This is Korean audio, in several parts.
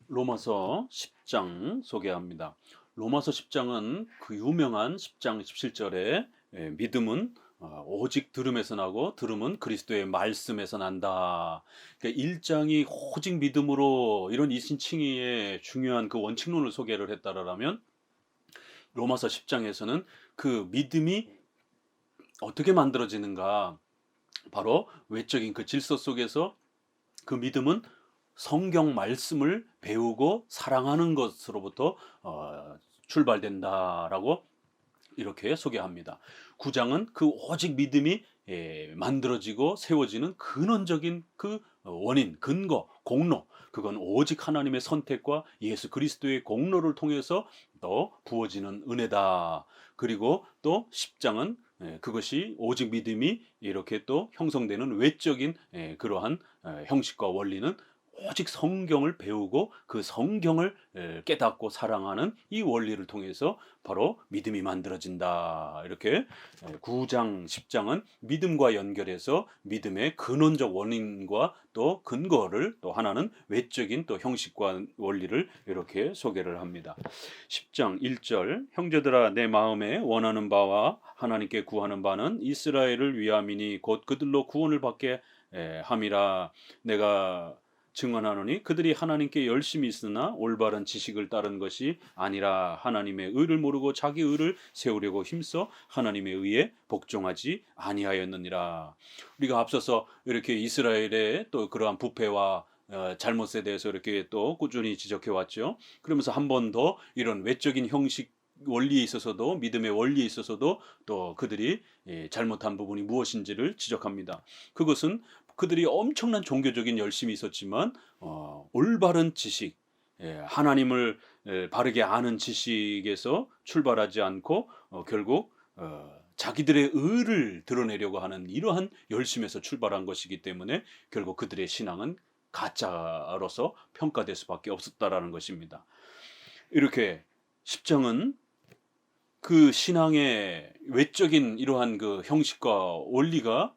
로마서 10장 소개합니다. 로마서 10장은 그 유명한 10장 17절에 믿음은 오직 들음에서 나고 들음은 그리스도의 말씀에서 난다. 그러니까 1장이 오직 믿음으로 이런 이신칭의의 중요한 그 원칙론을 소개를 했다라면 로마서 10장에서는 그 믿음이 어떻게 만들어지는가, 바로 외적인 그 질서 속에서 그 믿음은 성경 말씀을 배우고 사랑하는 것으로부터 출발된다라고 이렇게 소개합니다. 9장은 그 오직 믿음이 만들어지고 세워지는 근원적인 그 원인, 근거, 공로, 그건 오직 하나님의 선택과 예수 그리스도의 공로를 통해서 또 부어지는 은혜다. 그리고 또 10장은 그것이 오직 믿음이 이렇게 또 형성되는 외적인 그러한 형식과 원리는 오직 성경을 배우고 그 성경을 깨닫고 사랑하는 이 원리를 통해서 바로 믿음이 만들어진다. 이렇게 9장, 10장은 믿음과 연결해서 믿음의 근원적 원인과 또 근거를, 또 하나는 외적인 또 형식과 원리를 이렇게 소개를 합니다. 10장 1절, 형제들아 내 마음에 원하는 바와 하나님께 구하는 바는 이스라엘을 위함이니 곧 그들로 구원을 받게 함이라. 내가 증언하노니 그들이 하나님께 열심히 있으나 올바른 지식을 따른 것이 아니라 하나님의 의를 모르고 자기 의를 세우려고 힘써 하나님의 의에 복종하지 아니하였느니라. 우리가 앞서서 이렇게 이스라엘의 또 그러한 부패와 잘못에 대해서 이렇게 또 꾸준히 지적해 왔죠. 그러면서 한 번 더 이런 외적인 형식 원리에 있어서도, 믿음의 원리에 있어서도 또 그들이 잘못한 부분이 무엇인지를 지적합니다. 그것은 그들이 엄청난 종교적인 열심이 있었지만 올바른 지식, 하나님을 바르게 아는 지식에서 출발하지 않고 결국 자기들의 의를 드러내려고 하는 이러한 열심에서 출발한 것이기 때문에 결국 그들의 신앙은 가짜로서 평가될 수밖에 없었다라는 것입니다. 이렇게 십장은 그 신앙의 외적인 이러한 그 형식과 원리가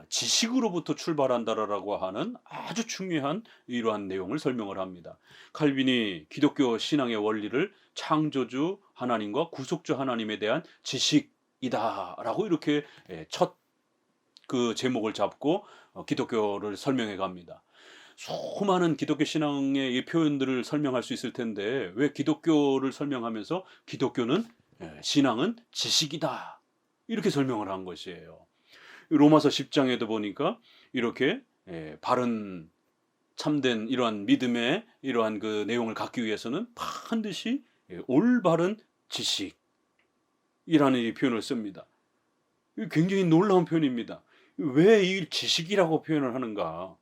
지식으로부터 출발한다라고 하는 아주 중요한 이러한 내용을 설명을 합니다. 칼빈이 기독교 신앙의 원리를 창조주 하나님과 구속주 하나님에 대한 지식이다라고 이렇게 첫 그 제목을 잡고 기독교를 설명해 갑니다. 수많은 기독교 신앙의 이 표현들을 설명할 수 있을 텐데 왜 기독교를 설명하면서 기독교는 신앙은 지식이다 이렇게 설명을 한 것이에요. 로마서 10장에도 보니까 이렇게 바른 참된 이러한 믿음의 이러한 그 내용을 갖기 위해서는 반드시 올바른 지식이라는 이 표현을 씁니다. 굉장히 놀라운 표현입니다. 왜 이 지식이라고 표현을 하는가?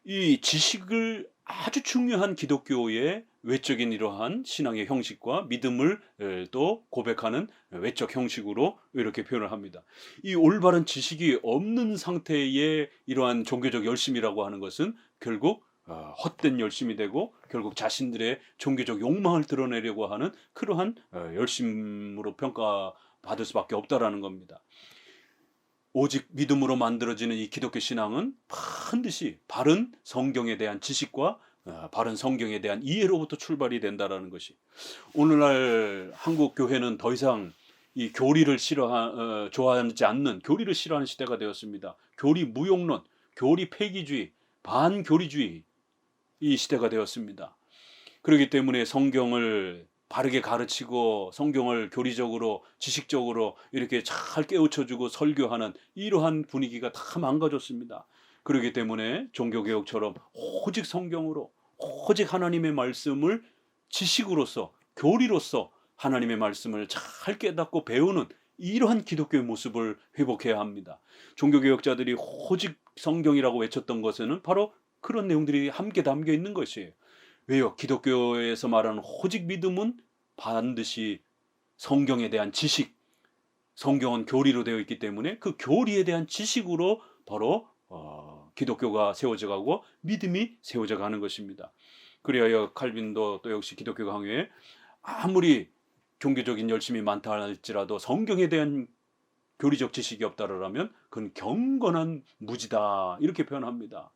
이 지식을 아주 중요한 기독교의 외적인 이러한 신앙의 형식과 믿음을 또 고백하는 외적 형식으로 이렇게 표현을 합니다. 이 올바른 지식이 없는 상태의 이러한 종교적 열심이라고 하는 것은 결국 헛된 열심이 되고 결국 자신들의 종교적 욕망을 드러내려고 하는 그러한 열심으로 평가받을 수밖에 없다라는 겁니다. 오직 믿음으로 만들어지는 이 기독교 신앙은 반드시 바른 성경에 대한 지식과 바른 성경에 대한 이해로부터 출발이 된다라는 것이, 오늘날 한국 교회는 더 이상 이 교리를 좋아하지 않는, 교리를 싫어하는 시대가 되었습니다. 교리 무용론, 교리 폐기주의, 반교리주의 이 시대가 되었습니다. 그렇기 때문에 성경을 바르게 가르치고 성경을 교리적으로 지식적으로 이렇게 잘 깨우쳐주고 설교하는 이러한 분위기가 다 망가졌습니다. 그렇기 때문에 종교개혁처럼 오직 성경으로, 오직 하나님의 말씀을 지식으로서, 교리로서 하나님의 말씀을 잘 깨닫고 배우는 이러한 기독교의 모습을 회복해야 합니다. 종교개혁자들이 오직 성경이라고 외쳤던 것에는 바로 그런 내용들이 함께 담겨 있는 것이에요. 왜요? 기독교에서 말하는 오직 믿음은 반드시 성경에 대한 지식, 성경은 교리로 되어 있기 때문에 그 교리에 대한 지식으로 바로 기독교가 세워져 가고 믿음이 세워져 가는 것입니다. 그리하여 칼빈도 또 역시 기독교 강요에 아무리 종교적인 열심이 많다 할지라도 성경에 대한 교리적 지식이 없다라면 그건 경건한 무지다 이렇게 표현합니다.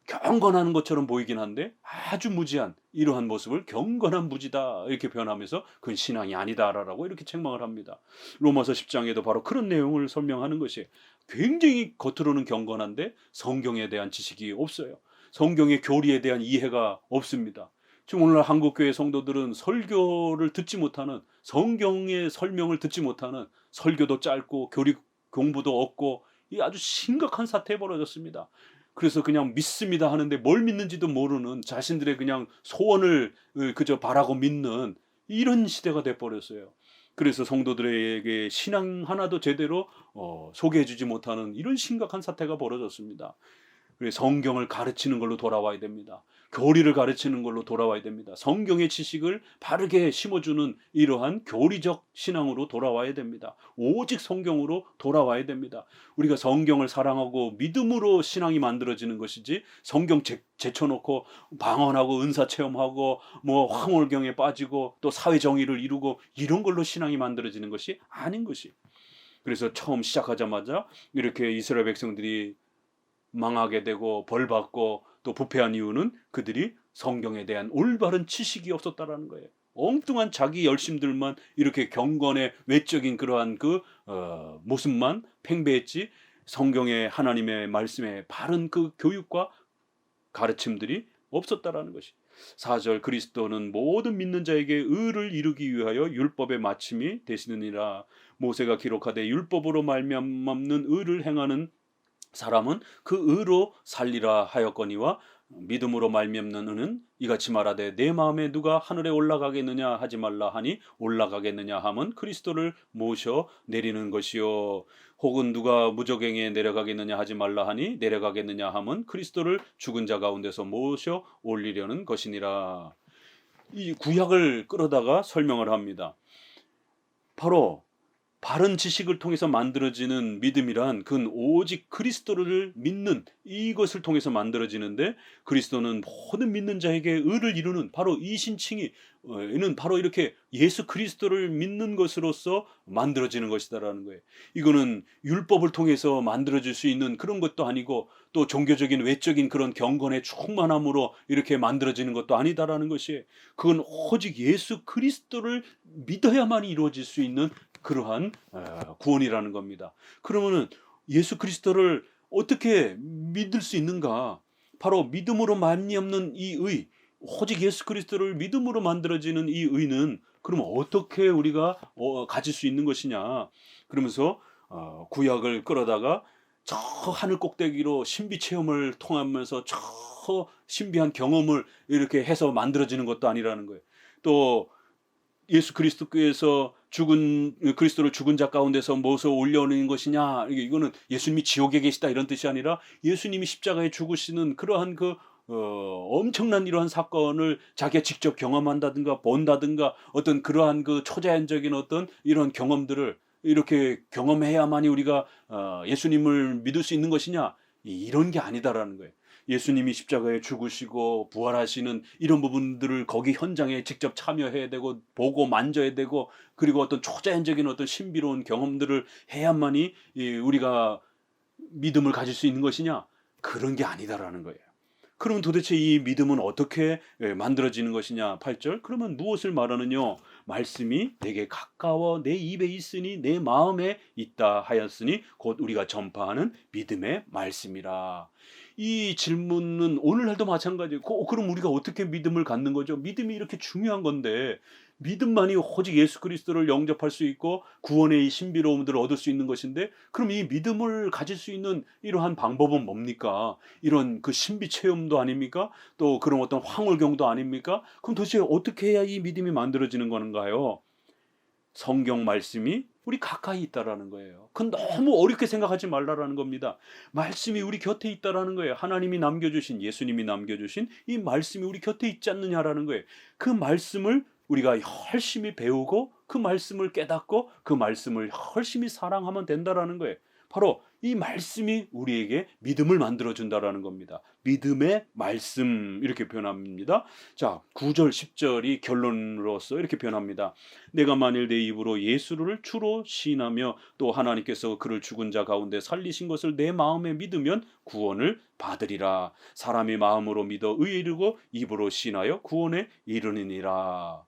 경건하는 것처럼 보이긴 한데 아주 무지한 이러한 모습을 경건한 무지다 이렇게 표현하면서 그건 신앙이 아니다라고 이렇게 책망을 합니다. 로마서 10장에도 바로 그런 내용을 설명하는 것이 굉장히 겉으로는 경건한데 성경에 대한 지식이 없어요. 성경의 교리에 대한 이해가 없습니다. 지금 오늘날 한국교회 성도들은 설교를 듣지 못하는 성경의 설명을 듣지 못하는 설교도 짧고 교리 공부도 없고 이 아주 심각한 사태에 벌어졌습니다. 그래서 그냥 믿습니다 하는데 뭘 믿는지도 모르는 자신들의 그냥 소원을 그저 바라고 믿는 이런 시대가 돼 버렸어요. 그래서 성도들에게 신앙 하나도 제대로 소개해 주지 못하는 이런 심각한 사태가 벌어졌습니다. 그래서 성경을 가르치는 걸로 돌아와야 됩니다. 교리를 가르치는 걸로 돌아와야 됩니다. 성경의 지식을 바르게 심어주는 이러한 교리적 신앙으로 돌아와야 됩니다. 오직 성경으로 돌아와야 됩니다. 우리가 성경을 사랑하고 믿음으로 신앙이 만들어지는 것이지 성경 제쳐놓고 방언하고 은사 체험하고 뭐 황홀경에 빠지고 또 사회정의를 이루고 이런 걸로 신앙이 만들어지는 것이 아닌 것이. 그래서 처음 시작하자마자 이렇게 이스라엘 백성들이 망하게 되고 벌받고 또 부패한 이유는 그들이 성경에 대한 올바른 지식이 없었다라는 거예요. 엉뚱한 자기 열심들만 이렇게 경건의 외적인 그러한 모습만 팽배했지 성경의 하나님의 말씀의 바른 그 교육과 가르침들이 없었다라는 것이. 4절 그리스도는 모든 믿는 자에게 의를 이루기 위하여 율법의 마침이 되시느니라. 모세가 기록하되 율법으로 말미암는 의를 행하는 사람은 그 의로 살리라 하였거니와 믿음으로 말미암는 의는 이같이 말하되 내 마음에 누가 하늘에 올라가겠느냐 하지 말라 하니 올라가겠느냐 함은 그리스도를 모셔 내리는 것이요 혹은 누가 무저갱에 내려가겠느냐 하지 말라 하니 내려가겠느냐 함은 그리스도를 죽은 자 가운데서 모셔 올리려는 것이니라. 이 구약을 끌어다가 설명을 합니다. 바로 바른 지식을 통해서 만들어지는 믿음이란 그건 오직 그리스도를 믿는 이것을 통해서 만들어지는데 그리스도는 모든 믿는 자에게 의를 이루는 바로 이 신칭이 는 바로 이렇게 예수 그리스도를 믿는 것으로서 만들어지는 것이다라는 거예요. 이거는 율법을 통해서 만들어질 수 있는 그런 것도 아니고 또 종교적인 외적인 그런 경건의 충만함으로 이렇게 만들어지는 것도 아니다라는 것이 그건 오직 예수 그리스도를 믿어야만 이루어질 수 있는 그러한 구원이라는 겁니다. 그러면은 예수 그리스도를 어떻게 믿을 수 있는가? 바로 믿음으로 말미암는 이 의, 오직 예수 그리스도를 믿음으로 만들어지는 이 의는 그러면 어떻게 우리가 가질 수 있는 것이냐? 그러면서 구약을 끌어다가 저 하늘 꼭대기로 신비 체험을 통하면서 저 신비한 경험을 이렇게 해서 만들어지는 것도 아니라는 거예요. 또 예수 그리스도께서 그리스도를 죽은 자 가운데서 모셔 올려오는 것이냐? 이거는 예수님이 지옥에 계시다 이런 뜻이 아니라 예수님이 십자가에 죽으시는 그러한 엄청난 이러한 사건을 자기가 직접 경험한다든가 본다든가 어떤 그러한 그 초자연적인 어떤 이런 경험들을 이렇게 경험해야만이 우리가 예수님을 믿을 수 있는 것이냐? 이런 게 아니다라는 거예요. 예수님이 십자가에 죽으시고 부활하시는 이런 부분들을 거기 현장에 직접 참여해야 되고 보고 만져야 되고 그리고 어떤 초자연적인 어떤 신비로운 경험들을 해야만이 우리가 믿음을 가질 수 있는 것이냐? 그런 게 아니다라는 거예요. 그러면 도대체 이 믿음은 어떻게 만들어지는 것이냐? 8절 그러면 무엇을 말하느냐? 말씀이 내게 가까워 내 입에 있으니 내 마음에 있다 하였으니 곧 우리가 전파하는 믿음의 말씀이라. 이 질문은 오늘날도 마찬가지고 그럼 우리가 어떻게 믿음을 갖는 거죠? 믿음이 이렇게 중요한 건데 믿음만이 오직 예수 그리스도를 영접할 수 있고 구원의 이 신비로움들을 얻을 수 있는 것인데 그럼 이 믿음을 가질 수 있는 이러한 방법은 뭡니까? 이런 그 신비 체험도 아닙니까? 또 그런 어떤 황홀경도 아닙니까? 그럼 도대체 어떻게 해야 이 믿음이 만들어지는 건가요? 성경 말씀이 우리 가까이 있다라는 거예요. 그건 너무 어렵게 생각하지 말라라는 겁니다. 말씀이 우리 곁에 있다라는 거예요. 하나님이 남겨주신 예수님이 남겨주신 이 말씀이 우리 곁에 있지 않느냐라는 거예요. 그 말씀을 우리가 열심히 배우고 그 말씀을 깨닫고 그 말씀을 열심히 사랑하면 된다라는 거예요. 바로 이 말씀이 우리에게 믿음을 만들어준다라는 겁니다. 믿음의 말씀 이렇게 표현합니다. 자, 9절 10절이 결론으로서 이렇게 표현합니다. 내가 만일 내 입으로 예수를 주로 시인하며 또 하나님께서 그를 죽은 자 가운데 살리신 것을 내 마음에 믿으면 구원을 받으리라. 사람이 마음으로 믿어 의에 이르고 입으로 시인하여 구원에 이르느니라.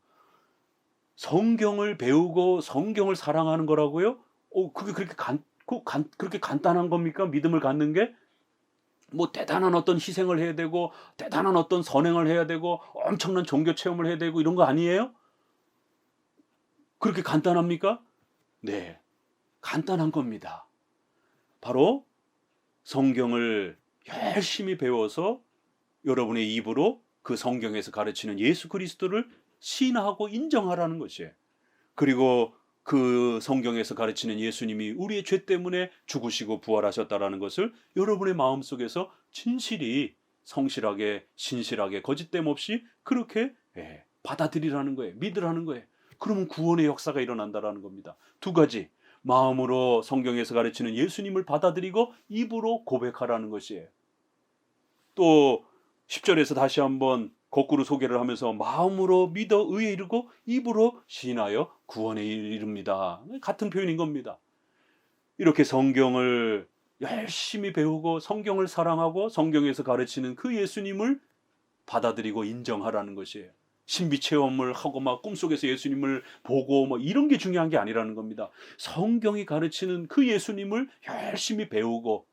성경을 배우고 성경을 사랑하는 거라고요? 그게 그렇게 간단한 겁니까? 믿음을 갖는 게? 뭐 대단한 어떤 희생을 해야 되고 대단한 어떤 선행을 해야 되고 엄청난 종교 체험을 해야 되고 이런 거 아니에요? 그렇게 간단합니까? 네, 간단한 겁니다. 바로 성경을 열심히 배워서 여러분의 입으로 그 성경에서 가르치는 예수 그리스도를 신하고 인정하라는 것이에요. 그리고 그 성경에서 가르치는 예수님이 우리의 죄 때문에 죽으시고 부활하셨다라는 것을 여러분의 마음속에서 진실히 성실하게 신실하게 거짓됨 없이 그렇게 받아들이라는 거예요. 믿으라는 거예요. 그러면 구원의 역사가 일어난다라는 겁니다. 두 가지, 마음으로 성경에서 가르치는 예수님을 받아들이고 입으로 고백하라는 것이에요. 또 10절에서 다시 한번 거꾸로 소개를 하면서 마음으로 믿어 의에 이르고 입으로 시인하여 구원에 이릅니다. 같은 표현인 겁니다. 이렇게 성경을 열심히 배우고 성경을 사랑하고 성경에서 가르치는 그 예수님을 받아들이고 인정하라는 것이에요. 신비 체험을 하고 막 꿈속에서 예수님을 보고 뭐 이런 게 중요한 게 아니라는 겁니다. 성경이 가르치는 그 예수님을 열심히 배우고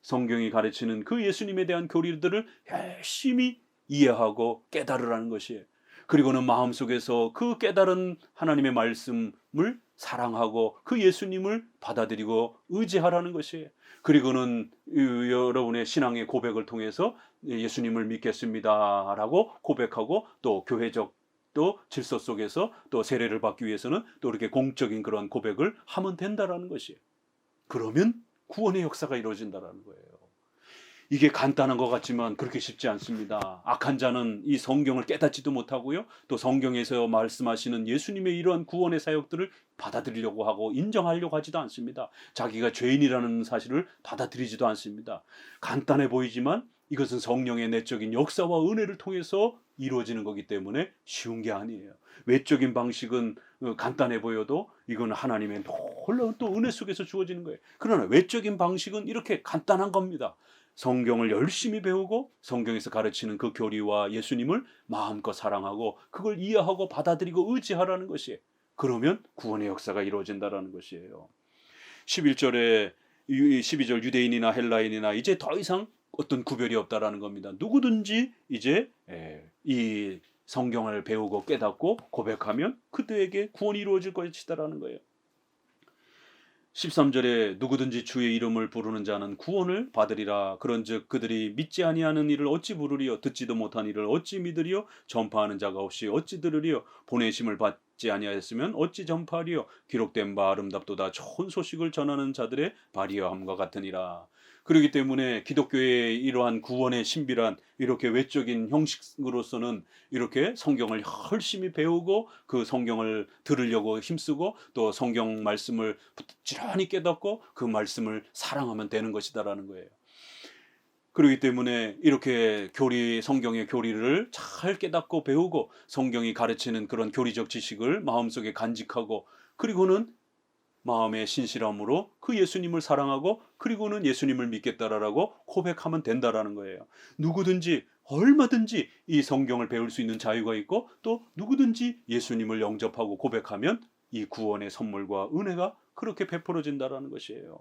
성경이 가르치는 그 예수님에 대한 교리들을 열심히 이해하고 깨달으라는 것이에요. 그리고는 마음속에서 그 깨달은 하나님의 말씀을 사랑하고 그 예수님을 받아들이고 의지하라는 것이에요. 그리고는 여러분의 신앙의 고백을 통해서 예수님을 믿겠습니다라고 고백하고 또 교회적 또 질서 속에서 또 세례를 받기 위해서는 또 이렇게 공적인 그런 고백을 하면 된다라는 것이에요. 그러면 구원의 역사가 이루어진다라는 거예요. 이게 간단한 것 같지만 그렇게 쉽지 않습니다. 악한 자는 이 성경을 깨닫지도 못하고요. 또 성경에서 말씀하시는 예수님의 이러한 구원의 사역들을 받아들이려고 하고 인정하려고 하지도 않습니다. 자기가 죄인이라는 사실을 받아들이지도 않습니다. 간단해 보이지만 이것은 성령의 내적인 역사와 은혜를 통해서 이루어지는 거기 때문에 쉬운 게 아니에요. 외적인 방식은 간단해 보여도 이건 하나님의 놀라운 또 은혜 속에서 주어지는 거예요. 그러나 외적인 방식은 이렇게 간단한 겁니다. 성경을 열심히 배우고 성경에서 가르치는 그 교리와 예수님을 마음껏 사랑하고 그걸 이해하고 받아들이고 의지하라는 것이에요. 그러면 구원의 역사가 이루어진다는 것이에요. 11절에 12절 유대인이나 헬라인이나 이제 더 이상 어떤 구별이 없다라는 겁니다. 누구든지 이제 이 성경을 배우고 깨닫고 고백하면 그들에게 구원이 이루어질 것이다라는 거예요. 13절에 누구든지 주의 이름을 부르는 자는 구원을 받으리라. 그런즉 그들이 믿지 아니하는 이를 어찌 부르리요? 듣지도 못한 이를 어찌 믿으리요? 전파하는 자가 없이 어찌 들으리요? 보내심을 받지 아니하였으면 어찌 전파하리요? 기록된 바 아름답도다 좋은 소식을 전하는 자들의 발이여함과 같으니라. 그렇기 때문에 기독교의 이러한 구원의 신비란 이렇게 외적인 형식으로서는 이렇게 성경을 열심히 배우고 그 성경을 들으려고 힘쓰고 또 성경 말씀을 부지런히 깨닫고 그 말씀을 사랑하면 되는 것이다라는 거예요. 그렇기 때문에 이렇게 성경의 교리를 잘 깨닫고 배우고 성경이 가르치는 그런 교리적 지식을 마음속에 간직하고 그리고는 마음의 신실함으로 그 예수님을 사랑하고 그리고는 예수님을 믿겠다라고 고백하면 된다라는 거예요. 누구든지 얼마든지 이 성경을 배울 수 있는 자유가 있고 또 누구든지 예수님을 영접하고 고백하면 이 구원의 선물과 은혜가 그렇게 베풀어진다라는 것이에요.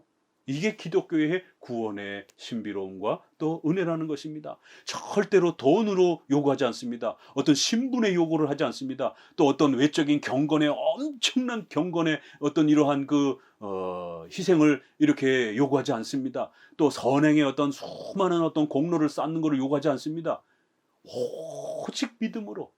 이게 기독교의 구원의 신비로움과 또 은혜라는 것입니다. 절대로 돈으로 요구하지 않습니다. 어떤 신분의 요구를 하지 않습니다. 또 어떤 외적인 경건의 엄청난 경건의 어떤 이러한 희생을 이렇게 요구하지 않습니다. 또 선행의 어떤 수많은 어떤 공로를 쌓는 것을 요구하지 않습니다. 오직 믿음으로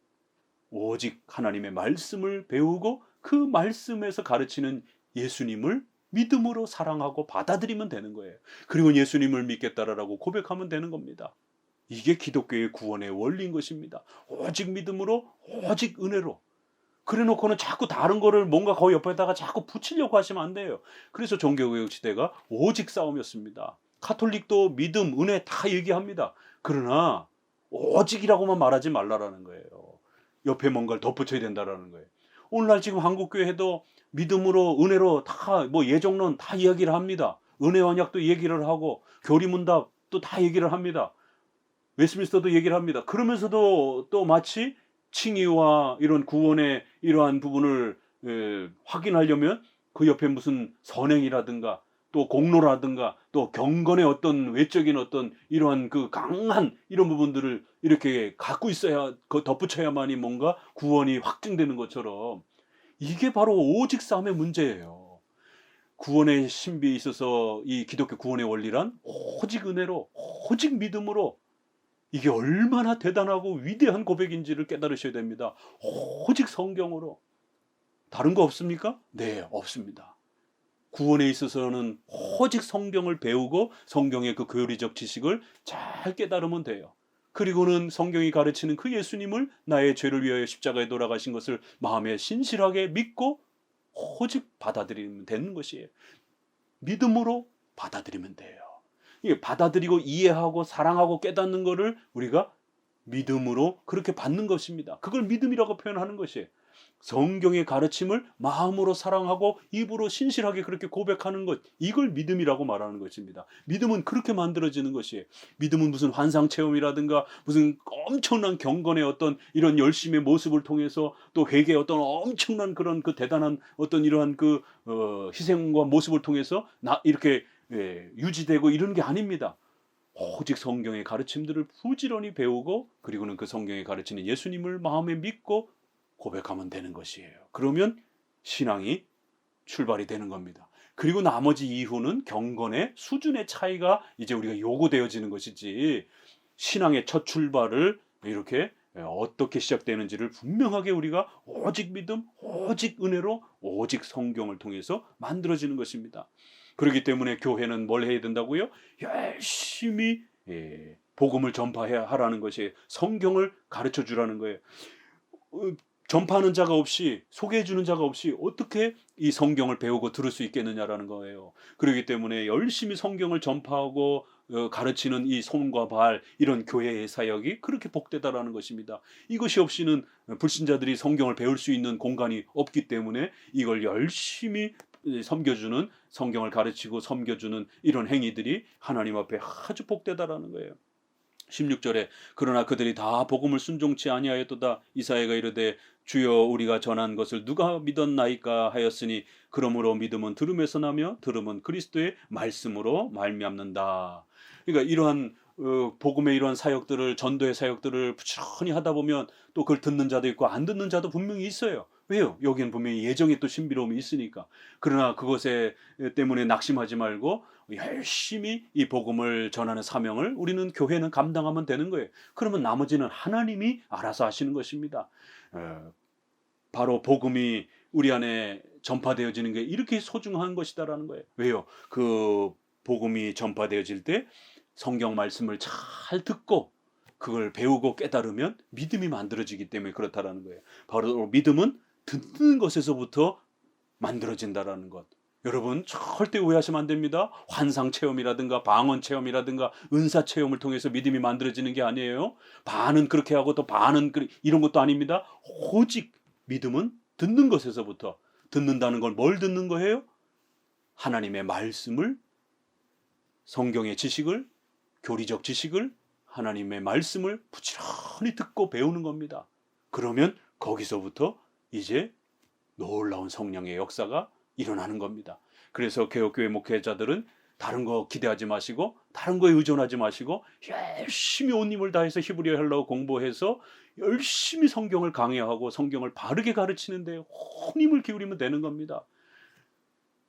오직 하나님의 말씀을 배우고 그 말씀에서 가르치는 예수님을 믿음으로 사랑하고 받아들이면 되는 거예요. 그리고 예수님을 믿겠다라고 고백하면 되는 겁니다. 이게 기독교의 구원의 원리인 것입니다. 오직 믿음으로 오직 은혜로 그래 놓고는 자꾸 다른 거를 뭔가 그 옆에다가 자꾸 붙이려고 하시면 안 돼요. 그래서 종교개혁 시대가 오직 싸움이었습니다. 카톨릭도 믿음, 은혜 다 얘기합니다. 그러나 오직이라고만 말하지 말라라는 거예요. 옆에 뭔가를 덧붙여야 된다라는 거예요. 오늘날 지금 한국교회도 믿음으로 은혜로 다 뭐 예정론 다 이야기를 합니다. 은혜 언약도 얘기를 하고 교리문답도 다 얘기를 합니다. 웨스트민스터도 얘기를 합니다. 그러면서도 또 마치 칭의와 이런 구원의 이러한 부분을 확인하려면 그 옆에 무슨 선행이라든가 또 공로라든가 또 경건의 어떤 외적인 어떤 이러한 그 강한 이런 부분들을 이렇게 갖고 있어야 그 덧붙여야만이 뭔가 구원이 확증되는 것처럼 이게 바로 오직 싸움의 문제예요. 구원의 신비에 있어서 이 기독교 구원의 원리란 오직 은혜로 오직 믿음으로 이게 얼마나 대단하고 위대한 고백인지를 깨달으셔야 됩니다. 오직 성경으로. 다른 거 없습니까? 네, 없습니다. 구원에 있어서는 오직 성경을 배우고 성경의 그 교리적 지식을 잘 깨달으면 돼요. 그리고는 성경이 가르치는 그 예수님을 나의 죄를 위하여 십자가에 돌아가신 것을 마음에 신실하게 믿고 오직 받아들이면 되는 것이에요. 믿음으로 받아들이면 돼요. 이게 받아들이고 이해하고 사랑하고 깨닫는 것을 우리가 믿음으로 그렇게 받는 것입니다. 그걸 믿음이라고 표현하는 것이에요. 성경의 가르침을 마음으로 사랑하고 입으로 신실하게 그렇게 고백하는 것, 이걸 믿음이라고 말하는 것입니다. 믿음은 그렇게 만들어지는 것이에요. 믿음은 무슨 환상 체험이라든가 무슨 엄청난 경건의 어떤 이런 열심의 모습을 통해서 또 회개의 어떤 엄청난 그런 그 대단한 어떤 이러한 그 희생과 모습을 통해서 이렇게 유지되고 이런 게 아닙니다. 오직 성경의 가르침들을 부지런히 배우고 그리고는 그 성경에 가르치는 예수님을 마음에 믿고 고백하면 되는 것이에요. 그러면 신앙이 출발이 되는 겁니다. 그리고 나머지 이후는 경건의 수준의 차이가 이제 우리가 요구되어지는 것이지 신앙의 첫 출발을 이렇게 어떻게 시작되는지를 분명하게 우리가 오직 믿음, 오직 은혜로 오직 성경을 통해서 만들어지는 것입니다. 그렇기 때문에 교회는 뭘 해야 된다고요? 열심히 복음을 전파해야 하라는 것이 성경을 가르쳐 주라는 거예요. 전파하는 자가 없이 소개해 주는 자가 없이 어떻게 이 성경을 배우고 들을 수 있겠느냐라는 거예요. 그렇기 때문에 열심히 성경을 전파하고 가르치는 이 손과 발 이런 교회의 사역이 그렇게 복되다라는 것입니다. 이것이 없이는 불신자들이 성경을 배울 수 있는 공간이 없기 때문에 이걸 열심히 섬겨주는 성경을 가르치고 섬겨주는 이런 행위들이 하나님 앞에 아주 복되다라는 거예요. 16절에 그러나 그들이 다 복음을 순종치 아니하였도다. 이사야가 이르되 주여 우리가 전한 것을 누가 믿었나이까 하였으니 그러므로 믿음은 들음에서 나며 들음은 그리스도의 말씀으로 말미암는다. 그러니까 이러한 복음의 이러한 사역들을 전도의 사역들을 부지런히 하다 보면 또 그걸 듣는 자도 있고 안 듣는 자도 분명히 있어요. 왜요? 여기는 분명히 예정의 또 신비로움이 있으니까. 그러나 그것에 때문에 낙심하지 말고 열심히 이 복음을 전하는 사명을 우리는 교회는 감당하면 되는 거예요. 그러면 나머지는 하나님이 알아서 하시는 것입니다. 바로 복음이 우리 안에 전파되어지는 게 이렇게 소중한 것이다라는 거예요. 왜요? 그 복음이 전파되어질 때 성경 말씀을 잘 듣고 그걸 배우고 깨달으면 믿음이 만들어지기 때문에 그렇다라는 거예요. 바로 믿음은 듣는 것에서부터 만들어진다라는 것. 여러분 절대 오해하시면 안 됩니다. 환상 체험이라든가 방언 체험이라든가 은사 체험을 통해서 믿음이 만들어지는 게 아니에요. 반은 그렇게 하고 또 반은 이런 것도 아닙니다. 오직 믿음은 듣는 것에서부터. 듣는다는 건 뭘 듣는 거예요? 하나님의 말씀을, 성경의 지식을, 교리적 지식을, 하나님의 말씀을 부지런히 듣고 배우는 겁니다. 그러면 거기서부터 이제 놀라운 성령의 역사가 일어나는 겁니다. 그래서 개혁교회 목회자들은 다른 거 기대하지 마시고 다른 거에 의존하지 마시고 열심히 온 힘을 다해서 히브리어 헬라어 공부해서 열심히 성경을 강해하고 성경을 바르게 가르치는 데 온 힘을 기울이면 되는 겁니다.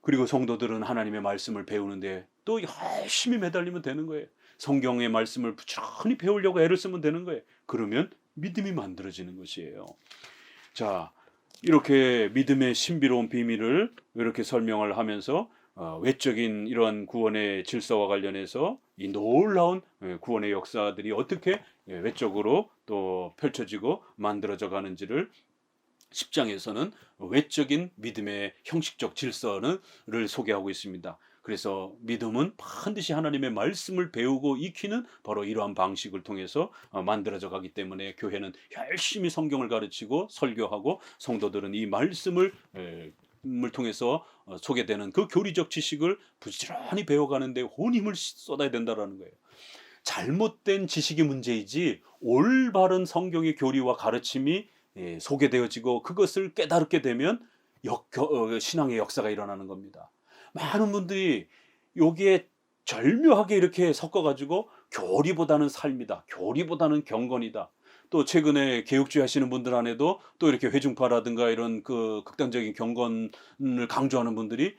그리고 성도들은 하나님의 말씀을 배우는데 또 열심히 매달리면 되는 거예요. 성경의 말씀을 부지런히 배우려고 애를 쓰면 되는 거예요. 그러면 믿음이 만들어지는 것이에요. 자, 이렇게 믿음의 신비로운 비밀을 이렇게 설명을 하면서 외적인 이러한 구원의 질서와 관련해서 이 놀라운 구원의 역사들이 어떻게 외적으로 또 펼쳐지고 만들어져 가는지를 10장에서는 외적인 믿음의 형식적 질서를 소개하고 있습니다. 그래서 믿음은 반드시 하나님의 말씀을 배우고 익히는 바로 이러한 방식을 통해서 만들어져 가기 때문에 교회는 열심히 성경을 가르치고 설교하고 성도들은 이 말씀을 통해서 소개되는 그 교리적 지식을 부지런히 배워가는데 온 힘을 쏟아야 된다는 거예요. 잘못된 지식이 문제이지 올바른 성경의 교리와 가르침이 소개되어지고 그것을 깨달게 되면 신앙의 역사가 일어나는 겁니다. 많은 분들이 여기에 절묘하게 이렇게 섞어가지고 교리보다는 삶이다, 교리보다는 경건이다. 또 최근에 개혁주의 하시는 분들 안에도 또 이렇게 회중파라든가 이런 그 극단적인 경건을 강조하는 분들이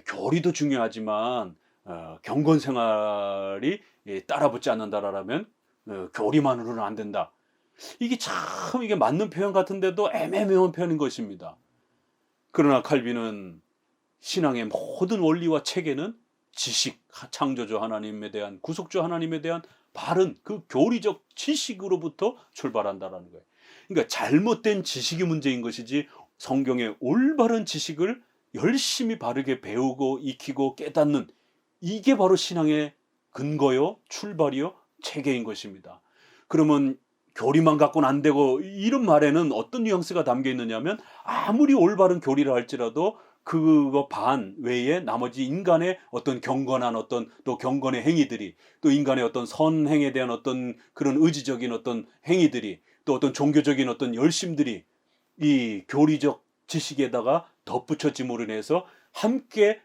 교리도 중요하지만 경건 생활이 따라붙지 않는다라면 교리만으로는 안 된다. 이게 참 이게 맞는 표현 같은데도 애매모호한 표현인 것입니다. 그러나 칼빈은 신앙의 모든 원리와 체계는 지식, 창조주 하나님에 대한, 구속주 하나님에 대한 바른 그 교리적 지식으로부터 출발한다라는 거예요. 그러니까 잘못된 지식이 문제인 것이지 성경의 올바른 지식을 열심히 바르게 배우고 익히고 깨닫는 이게 바로 신앙의 근거요, 출발이요, 체계인 것입니다. 그러면 교리만 갖고는 안 되고 이런 말에는 어떤 뉘앙스가 담겨 있느냐면 아무리 올바른 교리를 할지라도 그거 반 외에 나머지 인간의 어떤 경건한 어떤 또 경건의 행위들이 또 인간의 어떤 선행에 대한 어떤 그런 의지적인 어떤 행위들이 또 어떤 종교적인 어떤 열심들이 이 교리적 지식에다가 덧붙여짐으로 인해서 함께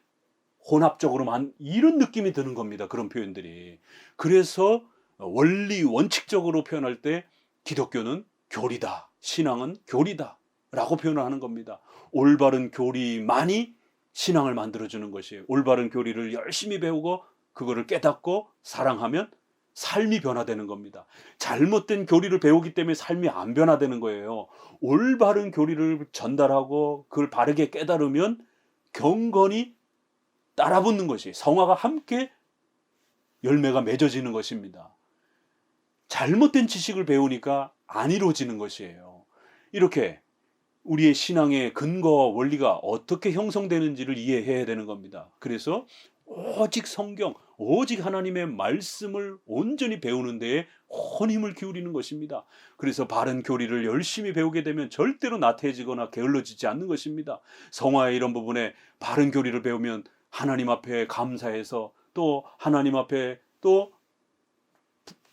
혼합적으로만 이런 느낌이 드는 겁니다. 그런 표현들이. 그래서 원리 원칙적으로 표현할 때 기독교는 교리다, 신앙은 교리다 라고 표현을 하는 겁니다. 올바른 교리만이 신앙을 만들어주는 것이에요. 올바른 교리를 열심히 배우고 그거를 깨닫고 사랑하면 삶이 변화되는 겁니다. 잘못된 교리를 배우기 때문에 삶이 안 변화되는 거예요. 올바른 교리를 전달하고 그걸 바르게 깨달으면 경건이 따라붙는 것이 성화가 함께 열매가 맺어지는 것입니다. 잘못된 지식을 배우니까 안 이루어지는 것이에요. 이렇게 우리의 신앙의 근거와 원리가 어떻게 형성되는지를 이해해야 되는 겁니다. 그래서 오직 성경, 오직 하나님의 말씀을 온전히 배우는 데에 온 힘을 기울이는 것입니다. 그래서 바른 교리를 열심히 배우게 되면 절대로 나태해지거나 게을러지지 않는 것입니다. 성화의 이런 부분에 바른 교리를 배우면 하나님 앞에 감사해서 또 하나님 앞에 또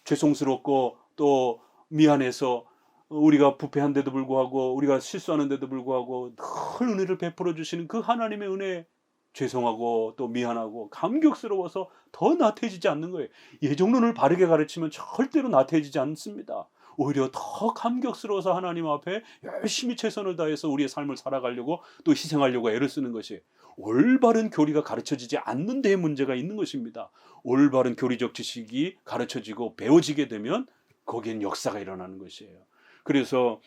죄송스럽고 또 미안해서 우리가 부패한데도 불구하고 우리가 실수하는데도 불구하고 늘 은혜를 베풀어 주시는 그 하나님의 은혜에 죄송하고 또 미안하고 감격스러워서 더 나태해지지 않는 거예요. 예정론을 바르게 가르치면 절대로 나태해지지 않습니다. 오히려 더 감격스러워서 하나님 앞에 열심히 최선을 다해서 우리의 삶을 살아가려고 또 희생하려고 애를 쓰는 것이 올바른 교리가 가르쳐지지 않는 데에 문제가 있는 것입니다. 올바른 교리적 지식이 가르쳐지고 배워지게 되면 거기엔 역사가 일어나는 것이에요. 그래서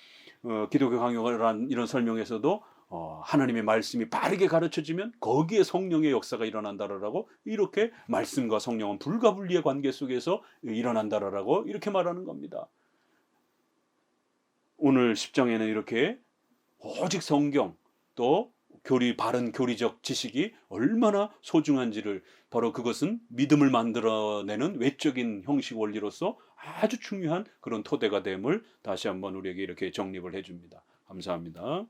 기독교 강요란 이런 설명에서도 하나님의 말씀이 바르게 가르쳐지면 거기에 성령의 역사가 일어난다라고 이렇게 말씀과 성령은 불가분리의 관계 속에서 일어난다라고 이렇게 말하는 겁니다. 오늘 10장에는 이렇게 오직 성경 또 바른 교리적 지식이 얼마나 소중한지를 바로 그것은 믿음을 만들어내는 외적인 형식 원리로서 아주 중요한 그런 토대가 됨을 다시 한번 우리에게 이렇게 정립을 해줍니다. 감사합니다.